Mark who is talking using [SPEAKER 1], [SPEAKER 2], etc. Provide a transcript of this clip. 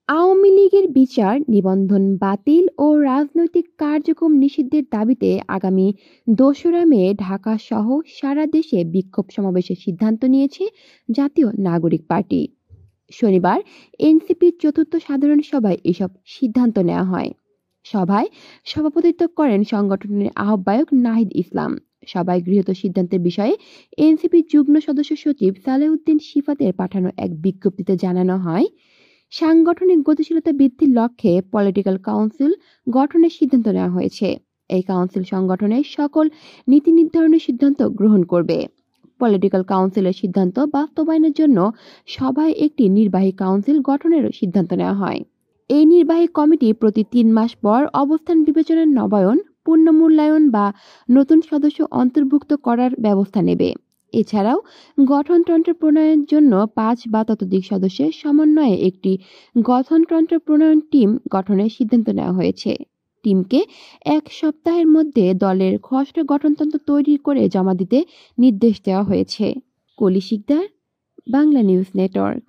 [SPEAKER 1] আওয়ামী লীগের বিচার, নিবন্ধন বাতিল ও রাজনৈতিক কার্যক্রম নিষিদ্ধের দাবিতে আগামী ২রা মে ঢাকা সহ সারা দেশে বিক্ষোভ সমাবেশের সিদ্ধান্ত নিয়েছে জাতীয় নাগরিক পার্টি। শনিবার এনসিপির চতুর্থ সাধারণ সভায় এসব সিদ্ধান্ত নেওয়া হয়। সভায় সভাপতিত্ব করেন সংগঠনের আহ্বায়ক নাহিদ ইসলাম। সভায় গৃহীত সিদ্ধান্তের বিষয়ে এনসিপির যুগ্ম সদস্য সচিব সালেহউদ্দিন শিফাতের পাঠানো এক বিজ্ঞপ্তিতে জানানো হয়, সাংগঠনিক গতিশীলতা বৃদ্ধির লক্ষ্যে পলিটিক্যাল কাউন্সিল গঠনের সিদ্ধান্ত নেওয়া হয়েছে। এই কাউন্সিল সংগঠনের সকল নীতি নির্ধারণের সিদ্ধান্ত গ্রহণ করবে। পলিটিক্যাল কাউন্সিলের সিদ্ধান্ত বাস্তবায়নের জন্য সভায় একটি নির্বাহী কাউন্সিল গঠনেরও সিদ্ধান্ত নেওয়া হয়। এই নির্বাহী কমিটি প্রতি ৩ মাস পর অবস্থান বিবেচনার নবায়ন, পুনর্মূল্যায়ন বা নতুন সদস্য অন্তর্ভুক্ত করার ব্যবস্থা নেবে। এছাড়াও গঠনতন্ত্র প্রণয়নের জন্য ৫ বা ততোধিক সদস্যের সমন্বয়ে একটি গঠনতন্ত্র প্রণয়ন টিম গঠনের সিদ্ধান্ত নেওয়া হয়েছে। টিমকে ১ সপ্তাহের মধ্যে দলের খসড়া গঠনতন্ত্র তৈরি করে জমা দিতে নির্দেশ দেওয়া হয়েছে। কলি শিকদার, বাংলা নিউজ নেটওয়ার্ক।